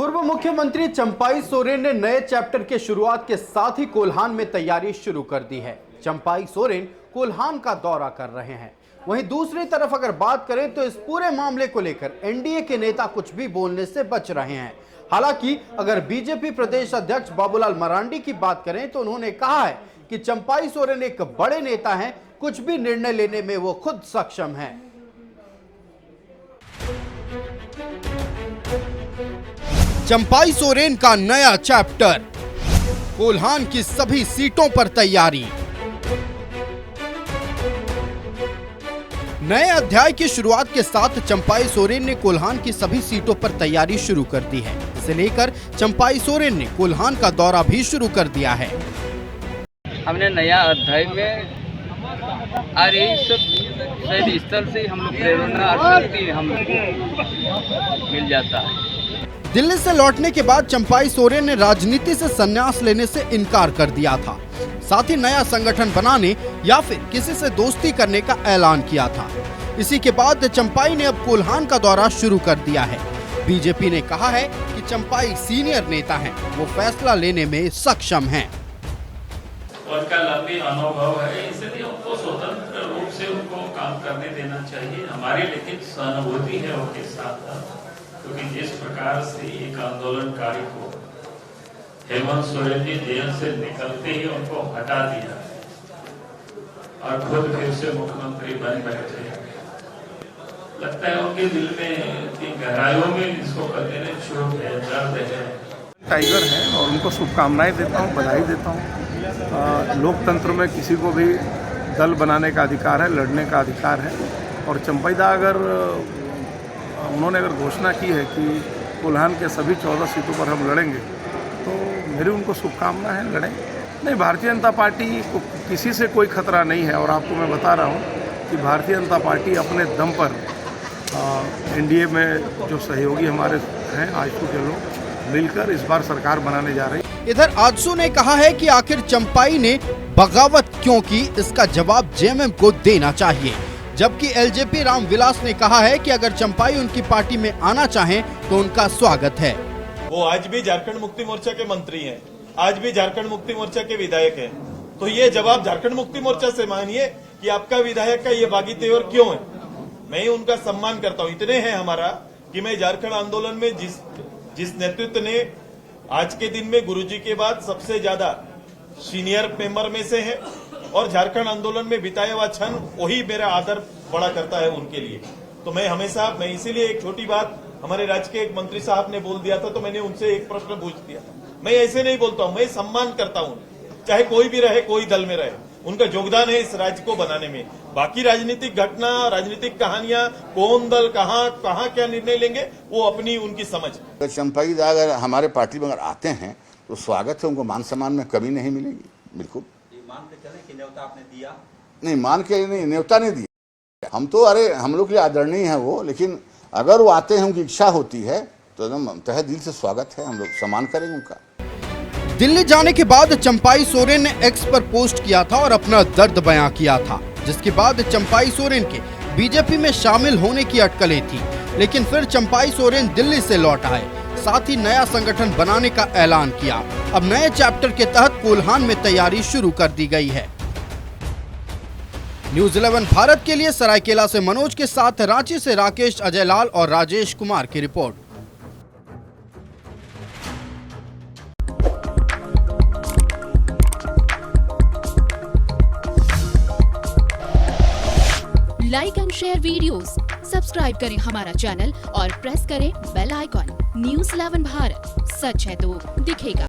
पूर्व मुख्यमंत्री चंपाई सोरेन ने नए चैप्टर के शुरुआत के साथ ही कोल्हान में तैयारी शुरू कर दी है। चंपाई सोरेन कोल्हान का दौरा कर रहे हैं। वहीं दूसरी तरफ अगर बात करें तो इस पूरे मामले को लेकर एनडीए के नेता कुछ भी बोलने से बच रहे हैं। हालांकि अगर बीजेपी प्रदेश अध्यक्ष बाबूलाल मरांडी की बात करें तो उन्होंने कहा है कि चंपाई सोरेन एक बड़े नेता हैं, कुछ भी निर्णय लेने में वो खुद सक्षम हैं। चंपाई सोरेन का नया चैप्टर, कोल्हान की सभी सीटों पर तैयारी। नए अध्याय की शुरुआत के साथ चंपाई सोरेन ने कोल्हान की सभी सीटों पर तैयारी शुरू कर दी है। इसे लेकर चंपाई सोरेन ने कोल्हान का दौरा भी शुरू कर दिया है। हमने नया अध्याय में और यही सब शहीद स्थल से हम लोग प्रेरणा शक्ति हम लोग को मिल जाता है। दिल्ली से लौटने के बाद चंपाई सोरेन ने राजनीति से संन्यास लेने से इनकार कर दिया था। साथ ही नया संगठन बनाने या फिर किसी से दोस्ती करने का ऐलान किया था। इसी के बाद चंपाई ने अब कोल्हान का दौरा शुरू कर दिया है। बीजेपी ने कहा है कि चंपाई सीनियर नेता हैं, वो फैसला लेने में सक्षम हैं। उनका लंबी अनुभव है, इसलिए उनको स्वतंत्र रूप से उनको काम करने देना चाहिए। हमारी लेकिन सहानुभूति है उनके साथ, क्योंकि जिस प्रकार से एक आंदोलनकारी को हेमंत सोरेन जी जेल से निकलते ही उनको हटा दिया और खुद फिर से मुख्यमंत्री बन बैठे, लगता है उनके दिल में इतनी गहराइयों में इसको कहते हैं चोट है, दर्द है। टाइगर है और उनको शुभकामनाएं देता हूँ, बधाई देता हूँ। लोकतंत्र में किसी को भी दल बनाने का अधिकार है, लड़ने का अधिकार है। और चंपाईदा उन्होंने अगर घोषणा की है कि कोल्हान के सभी 14 सीटों पर हम लड़ेंगे, तो मेरी उनको शुभकामना है, लड़ें। नहीं, भारतीय जनता पार्टी को किसी से कोई खतरा नहीं है। और आपको मैं बता रहा हूँ कि भारतीय जनता पार्टी अपने दम पर एनडीए में जो सहयोगी हमारे हैं आजसू के लोग मिलकर इस बार सरकार बनाने जा रही है। इधर आजसू ने कहा है कि आखिर चंपाई ने बगावत क्यों की, इसका जवाब जेएमएम को देना चाहिए। जबकि एलजेपी रामविलास ने कहा है कि अगर चंपाई उनकी पार्टी में आना चाहें तो उनका स्वागत है। वो आज भी झारखंड मुक्ति मोर्चा के मंत्री हैं, आज भी झारखंड मुक्ति मोर्चा के विधायक हैं। तो ये जवाब झारखंड मुक्ति मोर्चा से मांगिए कि आपका विधायक का ये बागी तेवर क्यों है। मैं उनका सम्मान करता हूँ, इतने हैं हमारा कि मैं झारखंड आंदोलन में जिस नेतृत्व ने आज के दिन में गुरुजी के बाद सबसे ज्यादा सीनियर मेंबर में से है और झारखंड आंदोलन में बिताया हुआ क्षण वही मेरा आदर बड़ा करता है उनके लिए। तो मैं इसीलिए एक छोटी बात हमारे राज्य के एक मंत्री साहब ने बोल दिया था, तो मैंने उनसे एक प्रश्न पूछ दिया था। मैं ऐसे नहीं बोलता हूं, मैं सम्मान करता हूं, चाहे कोई भी रहे, कोई दल में रहे, उनका योगदान है इस राज्य को बनाने में। बाकी राजनीतिक घटना, राजनीतिक कहानियां, कौन दल कहां क्या निर्णय लेंगे, वो अपनी उनकी समझ। चंपाई अगर हमारे पार्टी में अगर आते हैं तो स्वागत है, उनको मान सम्मान में कमी नहीं मिलेगी। बिल्कुल मान के चले कि न्योता आपने दिया? नहीं, मान के नहीं, न्योता नहीं दिया। हम तो हम लोग के लिए आदरणीय है वो, लेकिन अगर वो आते हैं, उनकी इच्छा होती है तो एकदम तहे दिल से स्वागत है, हम लोग सम्मान करेंगे उनका। दिल्ली जाने के बाद चंपाई सोरेन ने एक्स पर पोस्ट किया था और अपना दर्द बयां किया था, जिसके बाद चंपाई सोरेन के बीजेपी में शामिल होने की अटकलें थी। लेकिन फिर चंपाई सोरेन दिल्ली से लौट आए, साथ ही नया संगठन बनाने का ऐलान किया। अब नए चैप्टर के तहत कोल्हान में तैयारी शुरू कर दी गई है। न्यूज़ 11 भारत के लिए सरायकेला से मनोज के साथ रांची से राकेश, अजय लाल और राजेश कुमार की report. Like and share videos, subscribe करें हमारा चैनल और प्रेस करें बेल आइकॉन। न्यूज़ 11 भारत, सच है तो दिखेगा।